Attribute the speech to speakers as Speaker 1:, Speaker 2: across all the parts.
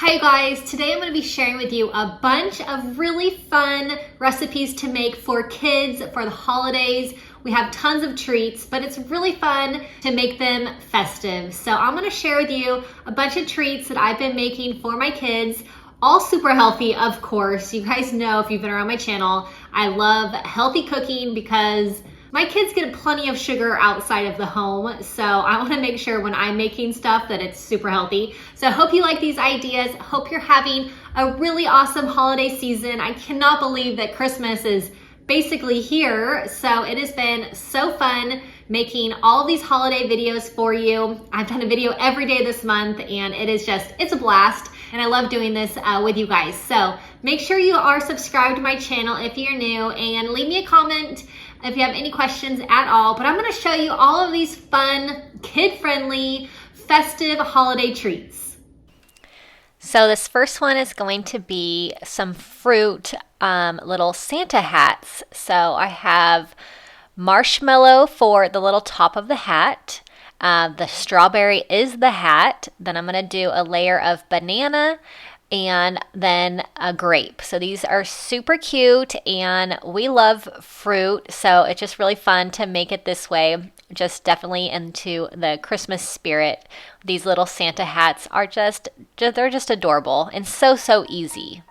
Speaker 1: Hi guys, today I'm going to be sharing with you a bunch of really fun recipes to make for kids for the holidays. We have tons of treats, but it's really fun to make them festive. So I'm going to share with you a bunch of treats that I've been making for my kids, all super healthy, of course. You guys know if you've been around my channel, I love healthy cooking because my kids get plenty of sugar outside of the home, so I want to make sure when I'm making stuff that it's super healthy. So I hope you like these ideas. Hope you're having a really awesome holiday season. I cannot believe that Christmas is basically here, so it has been so fun making all these holiday videos for you. I've done a video every day this month, and it's a blast, and I love doing this with you guys. So make sure you are subscribed to my channel if you're new, and leave me a comment if you have any questions at all. But I'm going to show you all of these fun, kid-friendly, festive holiday treats.
Speaker 2: So this first one is going to be some fruit, little Santa hats. So I have marshmallow for the little top of the hat. The strawberry is the hat. Then I'm going to do a layer of banana and then a grape. So these are super cute, and we love fruit, so it's just really fun to make it this way. Just definitely into the Christmas spirit. These little Santa hats are they're just adorable and so easy.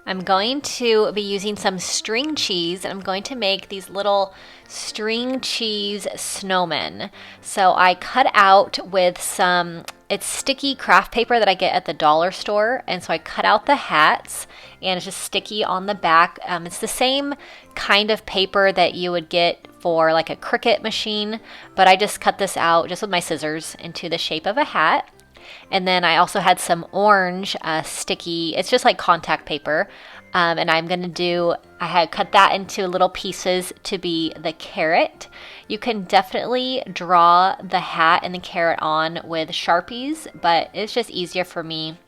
Speaker 2: I'm going to be using some string cheese, and I'm going to make these little string cheese snowmen. So I cut out with it's sticky craft paper that I get at the dollar store, and so I cut out the hats, and it's just sticky on the back. It's the same kind of paper that you would get for like a Cricut machine, but I just cut this out just with my scissors into the shape of a hat. And then I also had some orange sticky, it's just like contact paper. And I had cut that into little pieces to be the carrot. You can definitely draw the hat and the carrot on with Sharpies, but it's just easier for me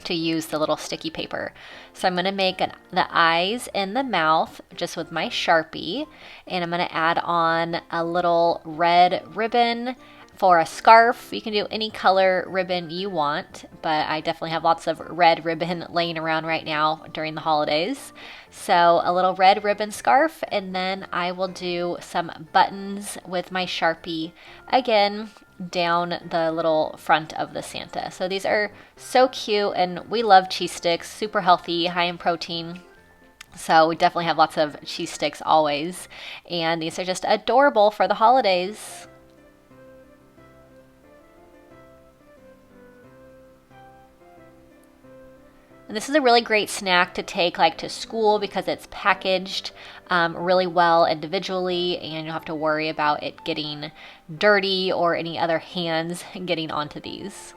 Speaker 2: to use the little sticky paper. So I'm going to make the eyes and the mouth just with my Sharpie. And I'm going to add on a little red ribbon. For a scarf, you can do any color ribbon you want, but I definitely have lots of red ribbon laying around right now during the holidays. So a little red ribbon scarf, and then I will do some buttons with my Sharpie, again, down the little front of the Santa. So these are so cute, and we love cheese sticks, super healthy, high in protein. So we definitely have lots of cheese sticks always, and these are just adorable for the holidays. And this is a really great snack to take like to school because it's packaged really well individually, and you don't have to worry about it getting dirty or any other hands getting onto these.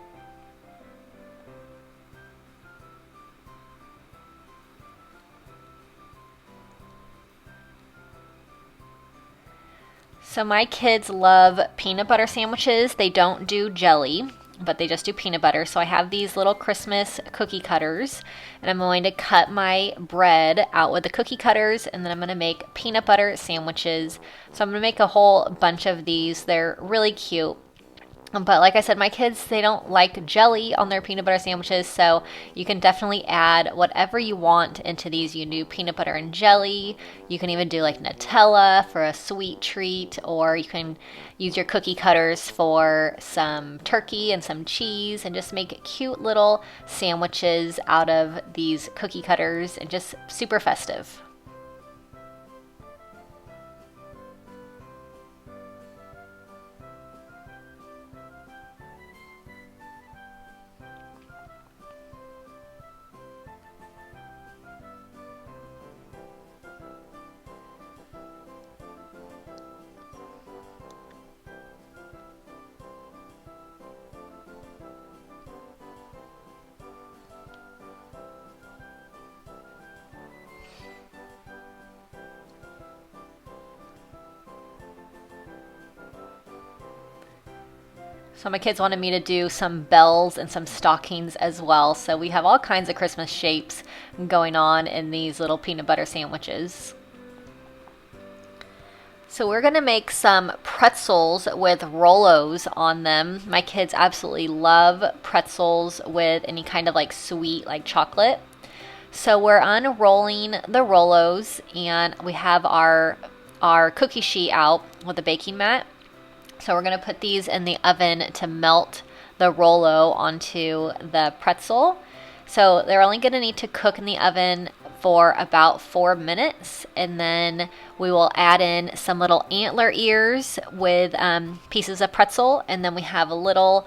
Speaker 2: So my kids love peanut butter sandwiches. They don't do jelly, but they just do peanut butter. So I have these little Christmas cookie cutters, and I'm going to cut my bread out with the cookie cutters, and then I'm going to make peanut butter sandwiches. So I'm going to make a whole bunch of these. They're really cute. But like I said, my kids, they don't like jelly on their peanut butter sandwiches, so you can definitely add whatever you want into these. You can do peanut butter and jelly. You can even do like Nutella for a sweet treat, or you can use your cookie cutters for some turkey and some cheese, and just make cute little sandwiches out of these cookie cutters, and just super festive. So my kids wanted me to do some bells and some stockings as well. So we have all kinds of Christmas shapes going on in these little peanut butter sandwiches. So we're gonna make some pretzels with Rolos on them. My kids absolutely love pretzels with any kind of like sweet, like chocolate. So we're unrolling the Rolos, and we have our cookie sheet out with a baking mat. So we're gonna put these in the oven to melt the Rolo onto the pretzel. So they're only gonna need to cook in the oven for about 4 minutes, and then we will add in some little antler ears with pieces of pretzel, and then we have a little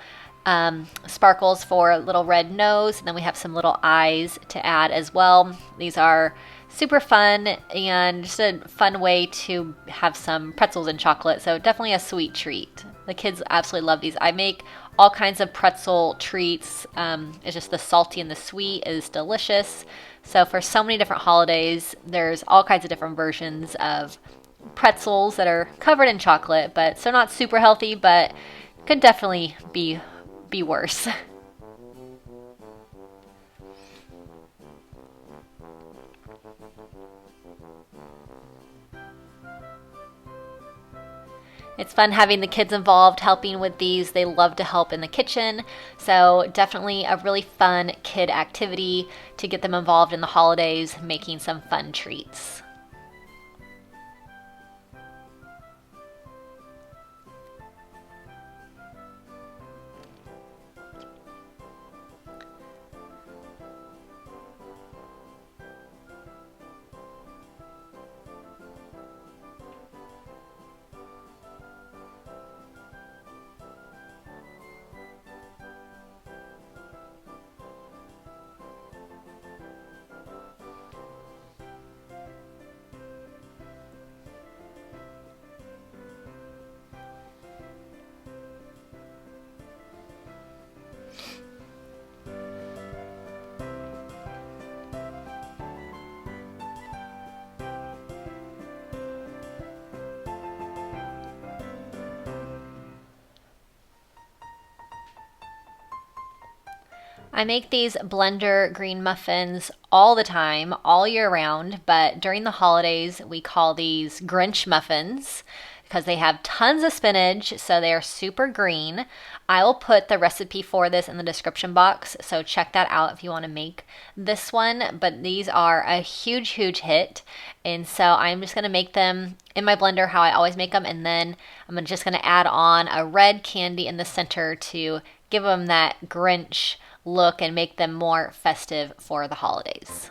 Speaker 2: sparkles for a little red nose, and then we have some little eyes to add as well. These are super fun and just a fun way to have some pretzels and chocolate, so definitely a sweet treat. The kids absolutely love these. I make all kinds of pretzel treats. It's just the salty and the sweet is delicious. So for so many different holidays, there's all kinds of different versions of pretzels that are covered in chocolate, but so not super healthy, but could definitely be worse. It's fun having the kids involved, helping with these. They love to help in the kitchen. So definitely a really fun kid activity to get them involved in the holidays, making some fun treats. I make these blender green muffins all the time, all year round, but during the holidays, we call these Grinch muffins because they have tons of spinach, so they are super green. I will put the recipe for this in the description box, so check that out if you want to make this one. But these are a huge, huge hit, and so I'm just going to make them in my blender how I always make them, and then I'm just going to add on a red candy in the center to give them that Grinch look and make them more festive for the holidays.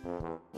Speaker 1: bye.